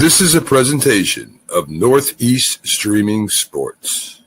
This is a presentation of Northeast Streaming Sports.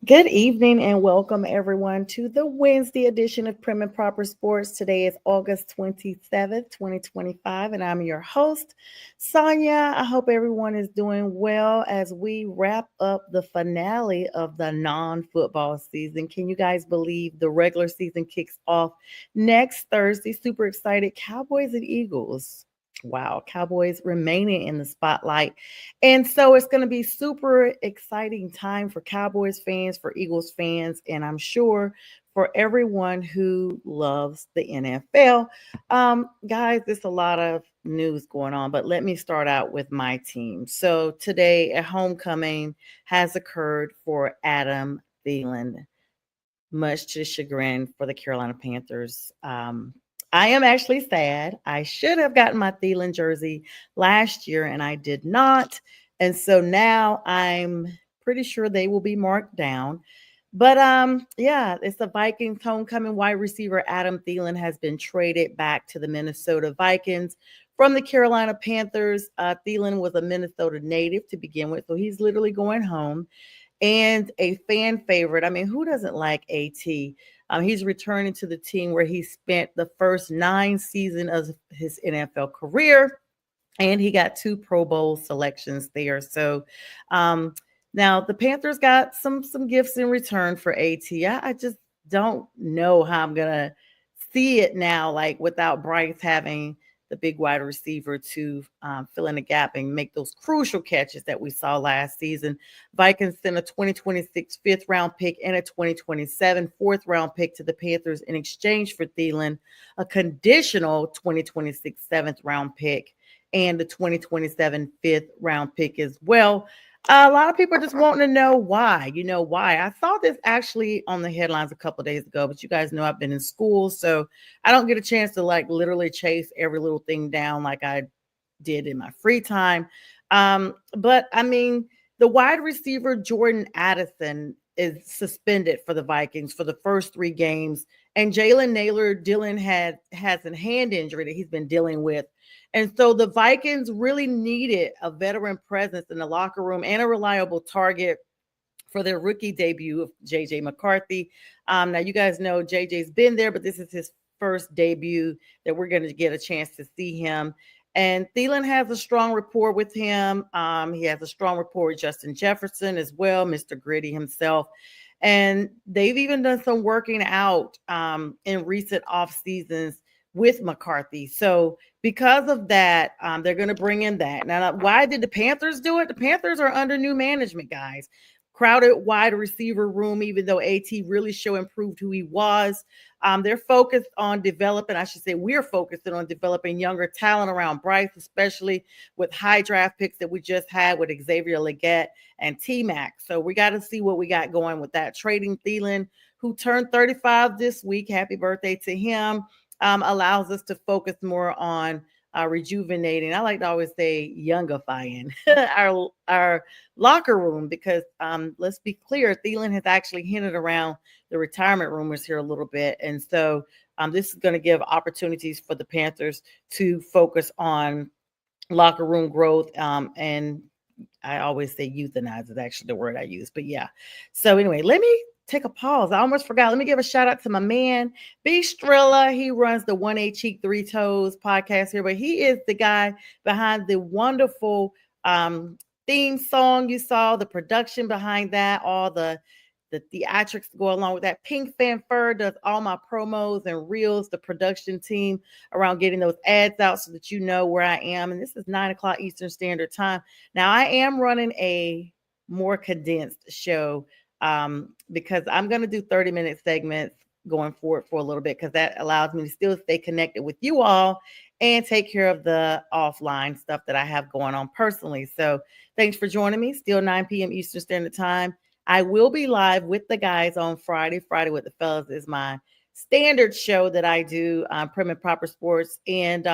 Good evening and welcome everyone to the Wednesday edition of Prim and Proper Sports. Today is August 27th, 2025, and I'm your host, Sonja. I hope everyone is doing well as we wrap up the finale of the non-football season. Can you guys believe the regular season kicks off next Thursday? Super excited. Cowboys and Eagles. Wow, Cowboys remaining in the spotlight. And so it's going to be super exciting time for Cowboys fans, for Eagles fans, and I'm sure for everyone who loves the NFL. Guys, there's a lot of news going on, but let me start out with my team. So today, a homecoming has occurred for Adam Thielen, much to the chagrin for the Carolina Panthers. I am actually sad. I should have gotten my Thielen jersey last year, and I did not. And so now I'm pretty sure they will be marked down. But yeah, it's the Vikings homecoming wide receiver Adam Thielen has been traded back to the Minnesota Vikings from the Carolina Panthers. Thielen was a Minnesota native to begin with, so he's literally going home. And a fan favorite. I mean, who doesn't like AT? He's returning to the team where he spent the first 9 seasons of his NFL career, and he got 2 Pro Bowl selections there. So now the Panthers got some gifts in return for AT. I just don't know how I'm gonna see it now, like without Bryce having the big wide receiver to fill in the gap and make those crucial catches that we saw last season. Vikings sent a 2026 5th-round pick and a 2027 4th-round pick to the Panthers in exchange for Thielen, a conditional 2026 7th-round pick, and the 2027 5th-round pick as well. A lot of people are just wanting to know why. You know why? I saw this actually on the headlines a couple of days ago, but you guys know I've been in school, so I don't get a chance to like literally chase every little thing down like I did in my free time. But I mean, the wide receiver Jordan Addison is suspended for the Vikings for the first 3 games, and Jalen Naylor Dylan has a hand injury that he's been dealing with. And so the Vikings really needed a veteran presence in the locker room and a reliable target for their rookie debut of J.J. McCarthy. Now, you guys know J.J.'s been there, but this is his first debut that we're going to get a chance to see him. And Thielen has a strong rapport with him. He has a strong rapport with Justin Jefferson as well, Mr. Gritty himself. And they've even done some working out in recent off seasons with McCarthy. So because of that, they're going to bring in that. Now, why did the Panthers do it? The Panthers are under new management, guys. Crowded wide receiver room, even though AT really improved who he was. They're focused on developing, I should say, we're focused on developing younger talent around Bryce, especially with high draft picks that we just had with Xavier Legette and T-Mac. So we got to see what we got going with that. Trading Thielen, who turned 35 this week. Happy birthday to him. Allows us to focus more on rejuvenating. I like to always say youngifying our locker room because let's be clear, Thielen has actually hinted around the retirement rumors here a little bit, and so this is going to give opportunities for the Panthers to focus on locker room growth and I always say euthanize is actually the word I use. But yeah. So anyway, let me take a pause. I almost forgot. Let me give a shout out to my man, B Strilla. He runs the 1A Cheek 3 Toes podcast here, but he is the guy behind the wonderful theme song you saw, the production behind that, all the theatrics to go along with that. Pink Fanfare does all my promos and reels, the production team around getting those ads out so that you know where I am. And this is 9 o'clock Eastern Standard Time. Now, I am running a more condensed show because I'm going to do 30-minute segments going forward for a little bit because that allows me to still stay connected with you all and take care of the offline stuff that I have going on personally. So thanks for joining me. Still 9 p.m. Eastern Standard Time. I will be live with the guys on Friday. Friday with the fellas is my standard show that I do, Prim and Proper Sports. And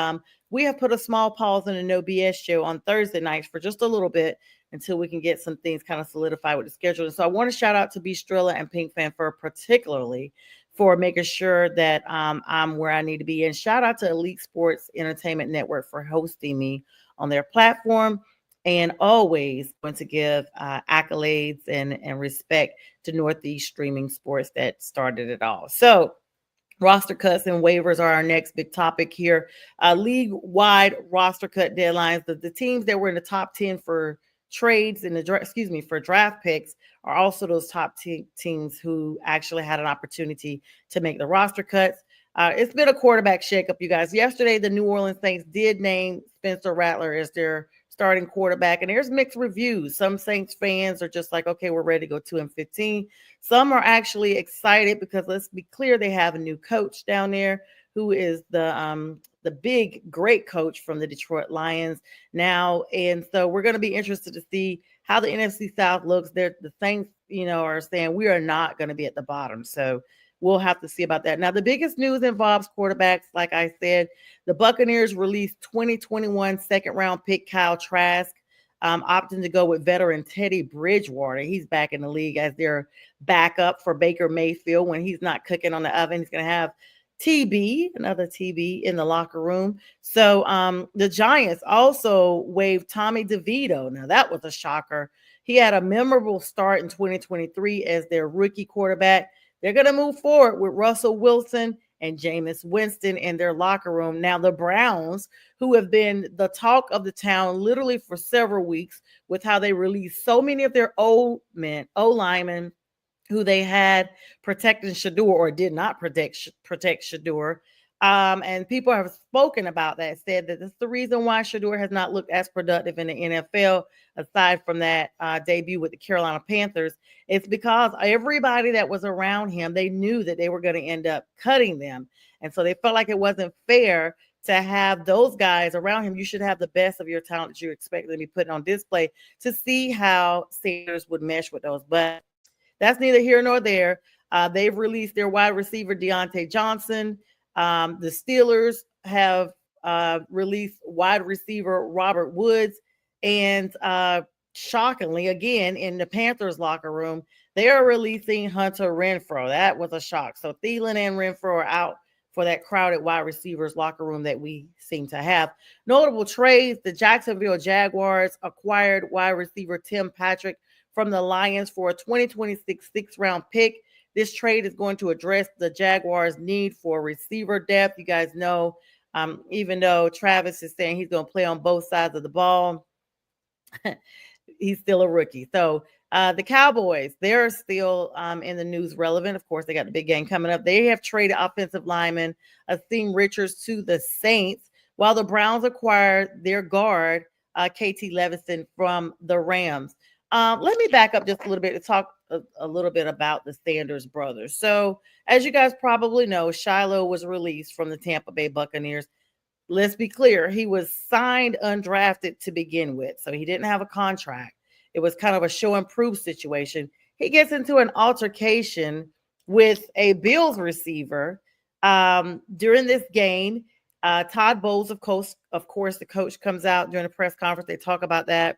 we have put a small pause on a No BS show on Thursday nights for just a little bit until we can get some things kind of solidified with the schedule. And so I want to shout out to B Strilla and Pink Fanfare particularly for making sure that I'm where I need to be. And shout out to Elite Sports Entertainment Network for hosting me on their platform. And always want to give accolades and respect to Northeast Streaming Sports that started it all. So roster cuts and waivers are our next big topic here. League-wide roster cut deadlines. The teams that were in the top 10 for trades in the for draft picks are also those top teams who actually had an opportunity to make the roster cuts. It's been a quarterback shakeup, you guys. Yesterday, the New Orleans Saints did name Spencer Rattler as their starting quarterback, and there's mixed reviews. Some Saints fans are just like, okay, we're ready to go 2-15. Some are actually excited because let's be clear, they have a new coach down there who is the big, great coach from the Detroit Lions now. And so we're going to be interested to see how the NFC South looks. The Saints, are saying we are not going to be at the bottom. So we'll have to see about that. Now, the biggest news involves quarterbacks. Like I said, the Buccaneers released 2021 second-round pick Kyle Trask, opting to go with veteran Teddy Bridgewater. He's back in the league as their backup for Baker Mayfield when he's not cooking on the oven. He's going to have another TB in the locker room. So the Giants also waived Tommy DeVito. Now, that was a shocker. He had a memorable start in 2023 as their rookie quarterback. They're going to move forward with Russell Wilson and Jameis Winston in their locker room. Now, the Browns, who have been the talk of the town literally for several weeks with how they released so many of their O-linemen who they had protecting Shador or did not protect Shador. And people have spoken about that, said that that's the reason why Shador has not looked as productive in the NFL, aside from that debut with the Carolina Panthers. It's because everybody that was around him, they knew that they were going to end up cutting them. And so they felt like it wasn't fair to have those guys around him. You should have the best of your talent that you expect to be put on display to see how Sanders would mesh with those. But that's neither here nor there. They've released their wide receiver, Deontay Johnson. The Steelers have released wide receiver Robert Woods. And shockingly, again, in the Panthers locker room, they are releasing Hunter Renfrow. That was a shock. So Thielen and Renfrow are out for that crowded wide receivers locker room that we seem to have. Notable trades: the Jacksonville Jaguars acquired wide receiver Tim Patrick from the Lions for a 2026 sixth-round pick. This trade is going to address the Jaguars' need for receiver depth. You guys know, even though Travis is saying he's going to play on both sides of the ball, he's still a rookie. So the Cowboys, they're still in the news relevant. Of course, they got the big game coming up. They have traded offensive lineman Asim Richards to the Saints, while the Browns acquired their guard, KT Levison, from the Rams. Let me back up just a little bit to talk a little bit about the Sanders brothers. So, as you guys probably know, Shiloh was released from the Tampa Bay Buccaneers. Let's be clear, he was signed undrafted to begin with, so he didn't have a contract. It was kind of a show and prove situation. He gets into an altercation with a Bills receiver during this game. Todd Bowles, of course, the coach comes out during the press conference. They talk about that.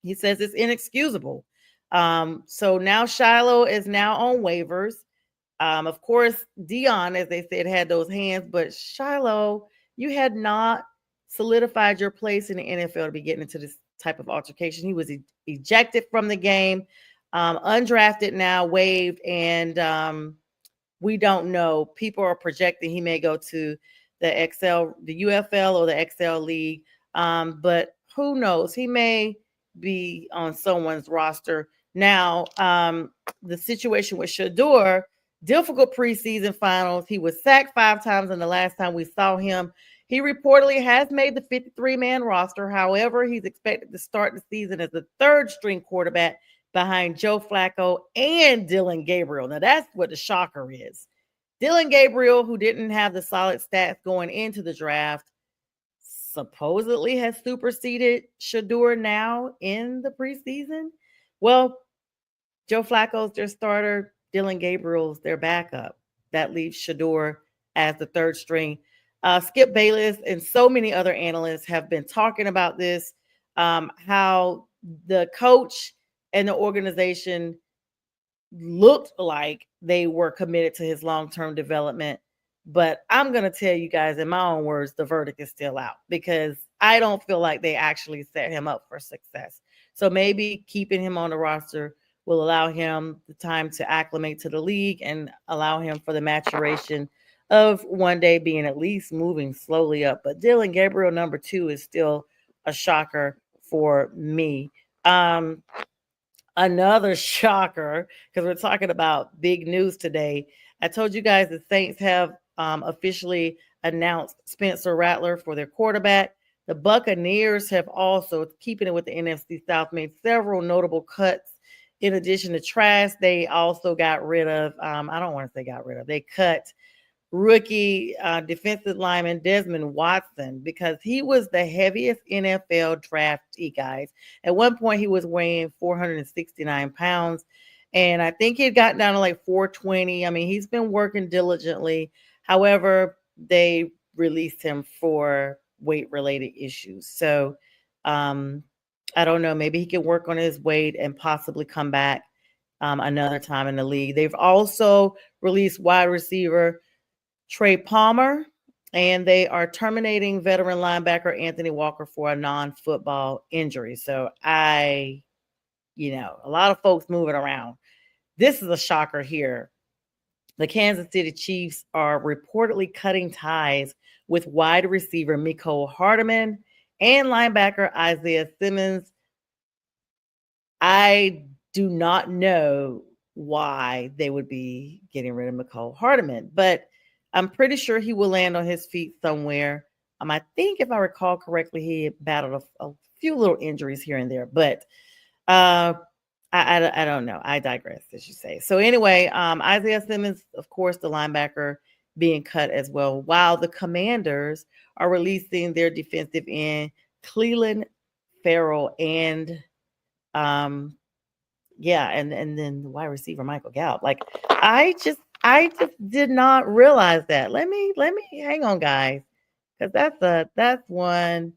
He says it's inexcusable. So now Shiloh is now on waivers. Of course, Dion, as they said, had those hands, but Shiloh, you had not solidified your place in the NFL to be getting into this type of altercation. He was ejected from the game, undrafted now, waived, and we don't know. People are projecting he may go to the UFL or the XL League, but who knows? He may be on someone's roster. Now, the situation with Shador, difficult preseason finals. He was sacked 5 times, and the last time we saw him, he reportedly has made the 53-man roster. However, he's expected to start the season as the third-string quarterback behind Joe Flacco and Dylan Gabriel. Now, that's what the shocker is. Dylan Gabriel, who didn't have the solid stats going into the draft, supposedly has superseded Shador now in the preseason. Well, Joe Flacco's their starter. Dylan Gabriel's their backup. That leaves Shador as the third string. Skip Bayless and so many other analysts have been talking about this, how the coach and the organization looked like they were committed to his long-term development. But I'm going to tell you guys in my own words, the verdict is still out because I don't feel like they actually set him up for success. So maybe keeping him on the roster will allow him the time to acclimate to the league and allow him for the maturation of one day being at least moving slowly up. But Dylan Gabriel, number 2, is still a shocker for me. Another shocker, because we're talking about big news today. I told you guys the Saints have officially announced Spencer Rattler for their quarterback. The Buccaneers have also, keeping it with the NFC South, made several notable cuts. In addition to Trask, they also got rid of, I don't want to say got rid of, they cut rookie defensive lineman Desmond Watson because he was the heaviest NFL draftee, guys. At one point, he was weighing 469 pounds, and I think he had gotten down to like 420. I mean, he's been working diligently. However, they released him for weight-related issues. So I don't know. Maybe he can work on his weight and possibly come back another time in the league. They've also released wide receiver Trey Palmer, and they are terminating veteran linebacker Anthony Walker for a non-football injury. So a lot of folks moving around. This is a shocker here. The Kansas City Chiefs are reportedly cutting ties with wide receiver Mecole Hardman and linebacker Isaiah Simmons. I do not know why they would be getting rid of Mecole Hardman, but I'm pretty sure he will land on his feet somewhere. I think if I recall correctly, he battled a few little injuries here and there, but I don't know. I digress, as you say. So anyway, Isaiah Simmons, of course, the linebacker being cut as well, while the Commanders are releasing their defensive end, Cleveland Farrell, and and then the wide receiver Michael Gallup. Like I just did not realize that. Let me hang on, guys, because that's one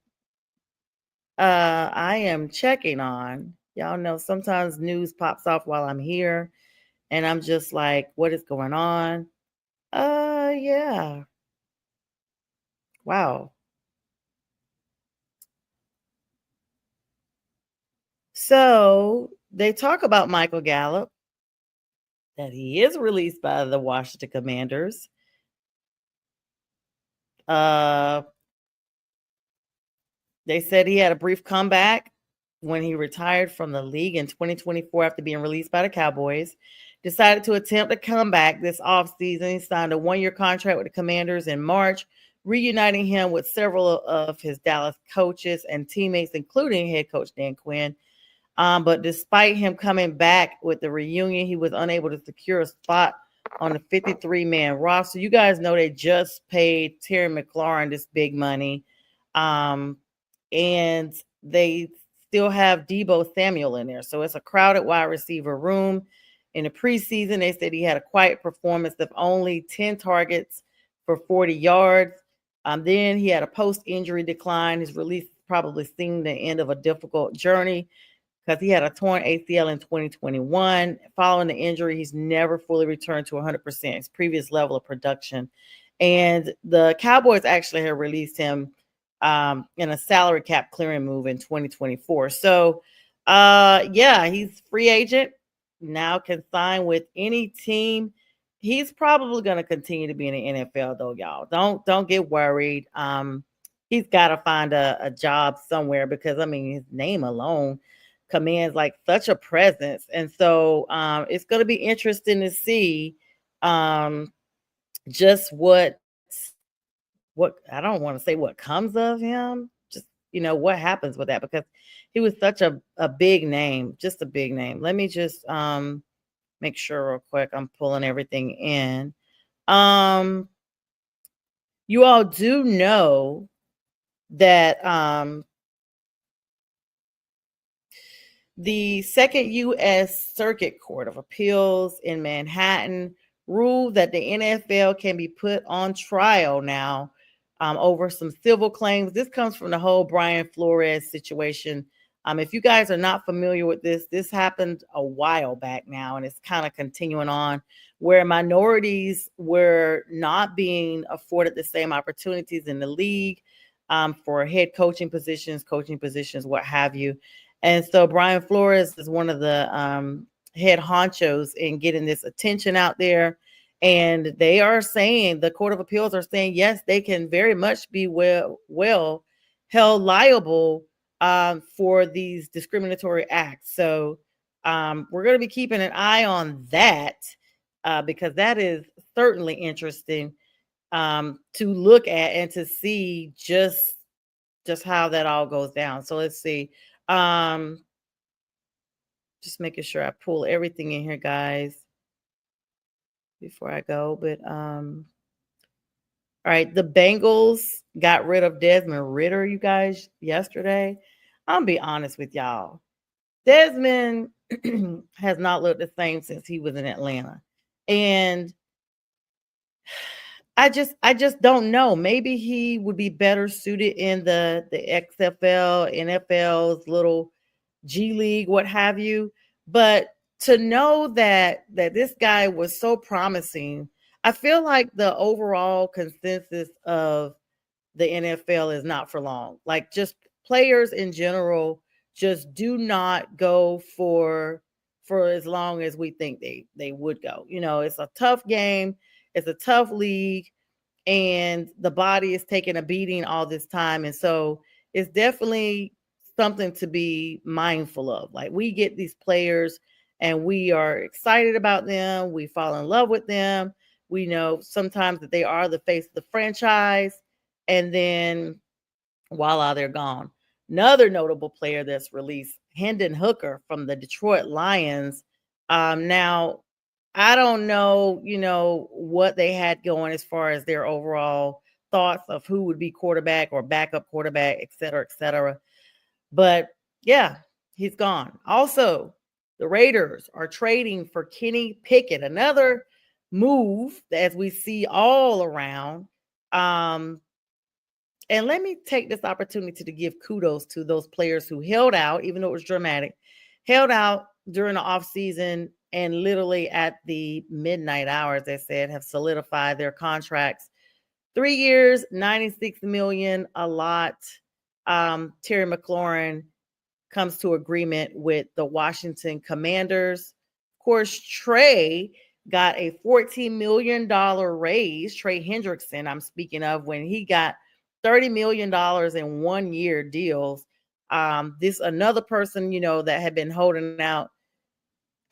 I am checking on. Y'all know sometimes news pops off while I'm here, and I'm just like, what is going on? Yeah. Wow. So they talk about Michael Gallup, that he is released by the Washington Commanders. They said he had a brief comeback when he retired from the league in 2024 after being released by the Cowboys. Decided to attempt a comeback this offseason. He signed a 1-year contract with the Commanders in March, reuniting him with several of his Dallas coaches and teammates, including head coach Dan Quinn. But despite him coming back with the reunion, he was unable to secure a spot on the 53-man roster. You guys know they just paid Terry McLaurin this big money. And they still have Deebo Samuel in there. So it's a crowded wide receiver room. In the preseason, they said he had a quiet performance of only 10 targets for 40 yards. Then he had a post-injury decline. His release probably seemed the end of a difficult journey because he had a torn ACL in 2021. Following the injury, he's never fully returned to 100% his previous level of production. And the Cowboys actually have released him in a salary cap clearing move in 2024. So, yeah, he's free agent now, can sign with any team. He's probably going to continue to be in the NFL, though, y'all. Don't get worried. He's got to find a job somewhere because I mean his name alone commands like such a presence, and so it's going to be interesting to see just what I don't want to say what comes of him, just what happens with that because he was such a big name, just a big name. Let me just make sure real quick. I'm pulling everything in. You all do know that the Second U.S. Circuit Court of Appeals in Manhattan ruled that the NFL can be put on trial now over some civil claims. This comes from the whole Brian Flores situation. If you guys are not familiar with this happened a while back now, and it's kind of continuing on where minorities were not being afforded the same opportunities in the league for head coaching positions, what have you. And so Brian Flores is one of the head honchos in getting this attention out there. And they are saying, the Court of Appeals are saying, yes, they can very much be well held liable for these discriminatory acts. So we're going to be keeping an eye on that because that is certainly interesting to look at and to see just how that all goes down. So let's see. Just making sure I pull everything in here, guys, before I go. But all right, the Bengals got rid of Desmond Ridder, you guys, yesterday. I'm gonna be honest with y'all. Desmond has not looked the same since he was in Atlanta. And I just don't know. Maybe he would be better suited in the XFL, NFL's little G League, what have you. But to know that this guy was so promising, I feel like the overall consensus of the NFL is not for long. Like just players in general just do not go for as long as we think they would go. It's a tough game, it's a tough league, and the body is taking a beating all this time. And so it's definitely something to be mindful of. Like we get these players and we are excited about them. We fall in love with them. We know sometimes that they are the face of the franchise. And then voila, they're gone. Another notable player that's released, Hendon Hooker from the Detroit Lions. Now, I don't know, what they had going as far as their overall thoughts of who would be quarterback or backup quarterback, et cetera, et cetera. But yeah, he's gone. Also, the Raiders are trading for Kenny Pickett, another move as we see all around. And let me take this opportunity to give kudos to those players who held out, even though it was dramatic, held out during the offseason and literally at the midnight hours, they said, have solidified their contracts. 3 years, $96 million, a lot. Terry McLaurin comes to agreement with the Washington Commanders. Of course, Trey got a $14 million raise. Trey Hendrickson, I'm speaking of, when he got $30 million in 1 year deals. This another person, that had been holding out.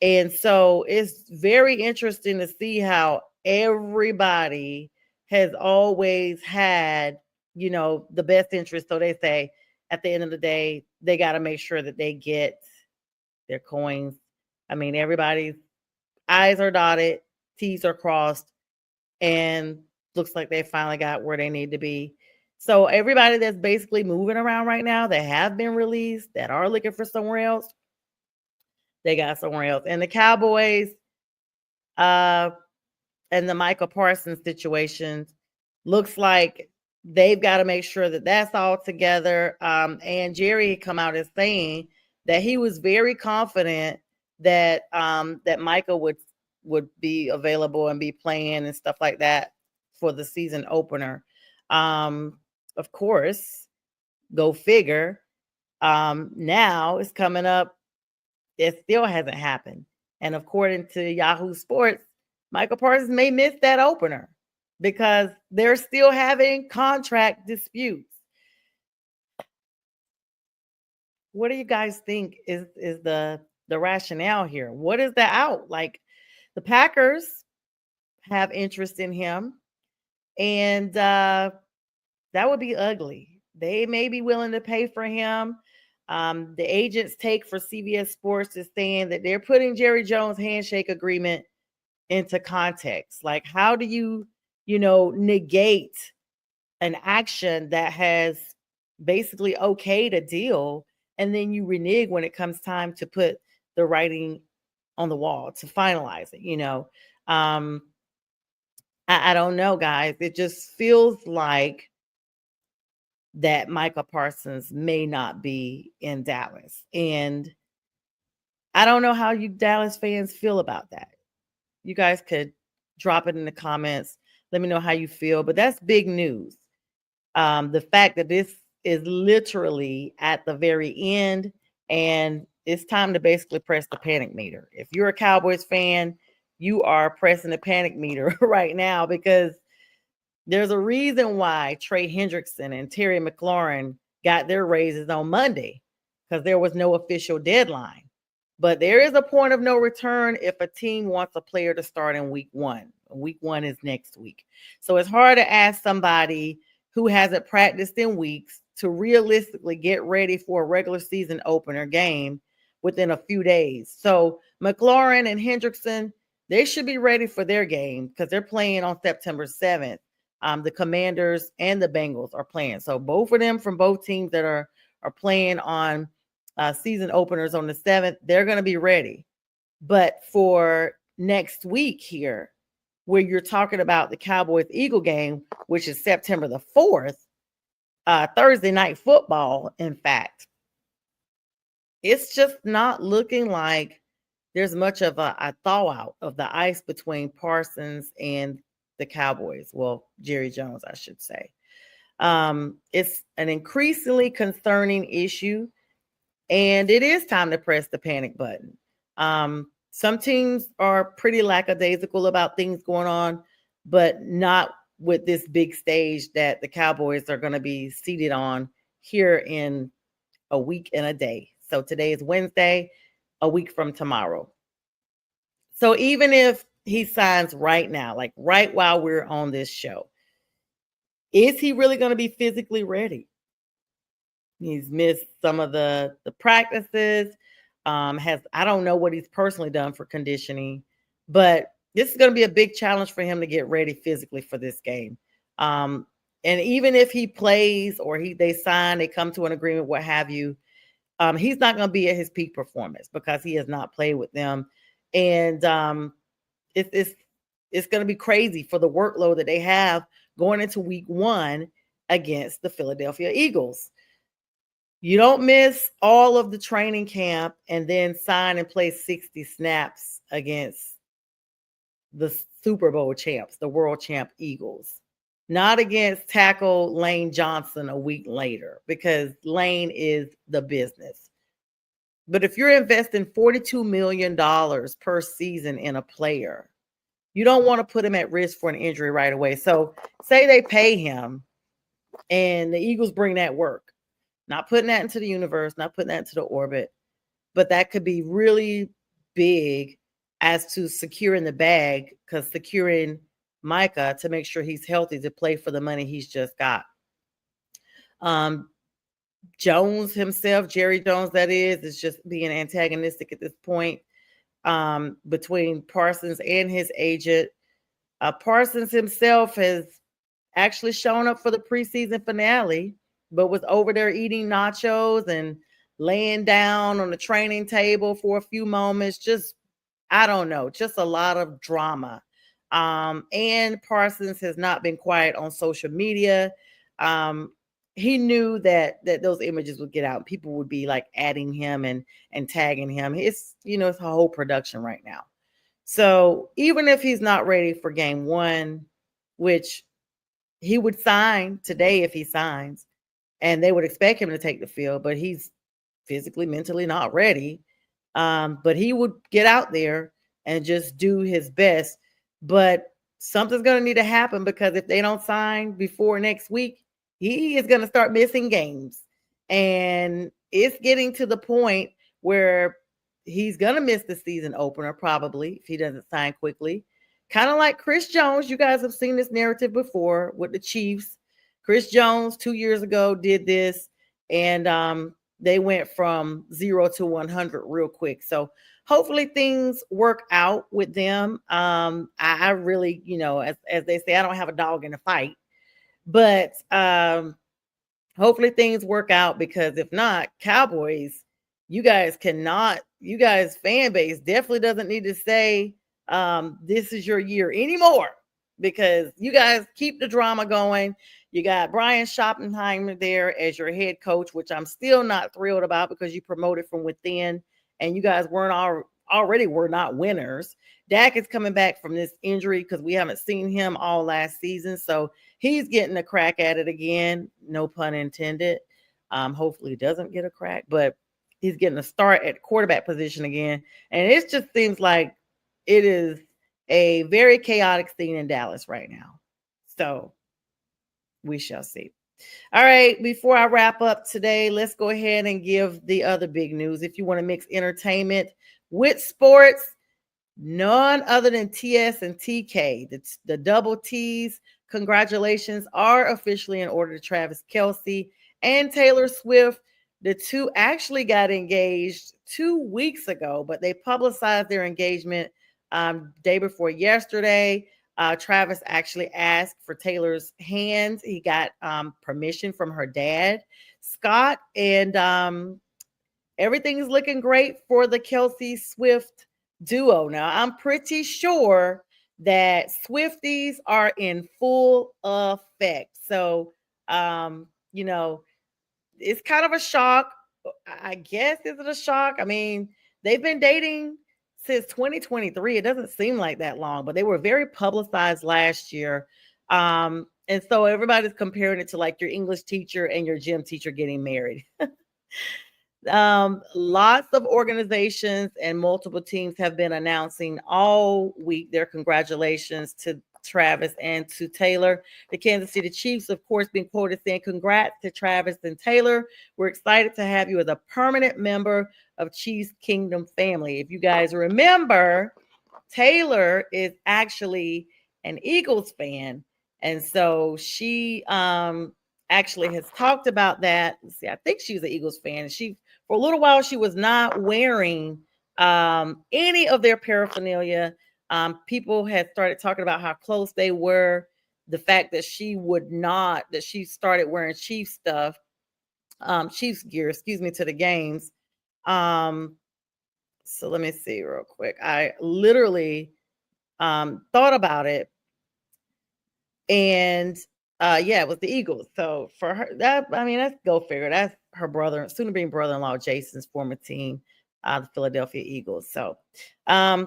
And so it's very interesting to see how everybody has always had, the best interest. So they say at the end of the day, they got to make sure that they get their coins. I mean, everybody's I's are dotted, T's are crossed, and looks like they finally got where they need to be. So everybody that's basically moving around right now that have been released, that are looking for somewhere else, they got somewhere else. And the Cowboys and the Michael Parsons situation looks like they've got to make sure that that's all together. And Jerry had come out as saying that he was very confident that that Micah would be available and be playing and stuff like that for the season opener. Of course, go figure. Now it's coming up. It still hasn't happened. And according to Yahoo Sports, Michael Parsons may miss that opener because they're still having contract disputes. What do you guys think is the rationale here? What is the out? Like, the Packers have interest in him, and that would be ugly. They may be willing to pay for him. The agent's take for CBS Sports is saying that they're putting Jerry Jones' handshake agreement into context. Like, how do you negate an action that has basically okayed a deal, and then you renege when it comes time to put the writing on the wall to finalize it? I don't know, guys. It just feels like that Michael Parsons may not be in Dallas. And I don't know how you Dallas fans feel about that. You guys could drop it in the comments. Let me know how you feel. But that's big news. The fact that this is literally at the very end, and it's time to basically press the panic meter. If you're a Cowboys fan, you are pressing the panic meter right now, because there's a reason why Trey Hendrickson and Terry McLaurin got their raises on Monday, because there was no official deadline. But there is a point of no return if a team wants a player to start in week one. Week one is next week. So it's hard to ask somebody who hasn't practiced in weeks to realistically get ready for a regular season opener game within a few days. So McLaurin and Hendrickson, they should be ready for their game because they're playing on September 7th. The Commanders and the Bengals are playing. So both of them from both teams that are playing on season openers on the 7th, they're going to be ready. But for next week here, where you're talking about the Cowboys-Eagle game, which is September the 4th, Thursday night football, in fact, it's just not looking like there's much of a thaw out of the ice between Parsons and the Cowboys. Well, Jerry Jones, I should say. It's an increasingly concerning issue, and it is time to press the panic button. Some teams are pretty lackadaisical about things going on, but not with this big stage that the Cowboys are going to be seated on here in a week and a day. So today is Wednesday, a week from tomorrow. So even if he signs right now, like right while we're on this show, is he really going to be physically ready? He's missed some of the practices. I don't know what he's personally done for conditioning, but this is going to be a big challenge for him to get ready physically for this game. And even if he plays or they sign, they come to an agreement, what have you, he's not going to be at his peak performance because he has not played with them. And it's going to be crazy for the workload that they have going into week one against the Philadelphia Eagles. You don't miss all of the training camp and then sign and play 60 snaps against the Super Bowl champs, the world champ Eagles. Not against tackle Lane Johnson a week later, because Lane is the business. But if you're investing $42 million per season in a player, you don't want to put him at risk for an injury right away. So say they pay him and the Eagles bring that work. Not putting that into the universe, not putting that into the orbit, but that could be really big as to securing the bag, because securing Micah to make sure he's healthy to play for the money he's just got. Jones himself, Jerry Jones, that is just being antagonistic at this point between Parsons and his agent. Parsons himself has actually shown up for the preseason finale, but was over there eating nachos and laying down on the training table for a few moments. Just, I don't know, just a lot of drama. And Parsons has not been quiet on social media. he knew that those images would get out. People would be like adding him and tagging him. It's it's a whole production right now. So even if he's not ready for game one, which he would sign today if he signs, and they would expect him to take the field, but he's physically, mentally not ready. But he would get out there and just do his best. But something's going to need to happen, because if they don't sign before next week, he is going to start missing games. And it's getting to the point where he's going to miss the season opener, probably, if he doesn't sign quickly. Kind of like Chris Jones. You guys have seen this narrative before with the Chiefs. Chris Jones 2 years ago did this, and they went from 0 to 100 real quick. So hopefully things work out with them. I really, as they say, I don't have a dog in the fight, but hopefully things work out, because if not, Cowboys, you guys fan base definitely doesn't need to say this is your year anymore, because you guys keep the drama going. You got Brian Schottenheimer there as your head coach, which I'm still not thrilled about, because you promoted from within and you guys were not winners. Dak is coming back from this injury, because we haven't seen him all last season. So he's getting a crack at it again. No pun intended. Hopefully he doesn't get a crack, but he's getting a start at quarterback position again. And it just seems like it is a very chaotic scene in Dallas right now. So we shall see. All right, before I wrap up today, let's go ahead and give the other big news. If you want to mix entertainment with sports, none other than TS and TK, the double T's, congratulations, are officially in order to Travis Kelce and Taylor Swift. The two actually got engaged 2 weeks ago, but they publicized their engagement day before yesterday. Travis actually asked for Taylor's hand. He got permission from her dad, Scott, and everything is looking great for the Kelce Swift duo. Now, I'm pretty sure that Swifties are in full effect. So, it's kind of a shock. I guess, is it a shock? I mean, they've been dating since 2023. It doesn't seem like that long, but they were very publicized last year. And so everybody's comparing it to like your English teacher and your gym teacher getting married. Lots of organizations and multiple teams have been announcing all week their congratulations to Travis and to Taylor. The Kansas City Chiefs, of course, been quoted saying, "Congrats to Travis and Taylor. We're excited to have you as a permanent member of Chiefs Kingdom family." If you guys remember, Taylor is actually an Eagles fan, and so she actually has talked about that. Let's see, I think she's an Eagles fan. She, for a little while, she was not wearing any of their paraphernalia. People had started talking about how close they were. The fact that she started wearing Chiefs stuff, Chiefs gear, to the games. So let me see real quick. I literally thought about it, and it was the Eagles. So for her, that's go figure. That's her brother, soon to be brother-in-law Jason's former team, the Philadelphia Eagles. So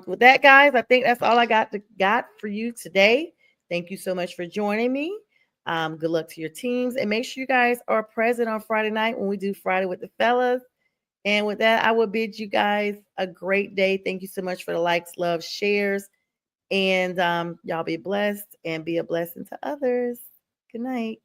with that, guys, I think that's all I got for you today. Thank you so much for joining me. Good luck to your teams, and make sure you guys are present on Friday night when we do Friday with the fellas. And with that, I will bid you guys a great day. Thank you so much for the likes, love, shares. And y'all be blessed and be a blessing to others. Good night.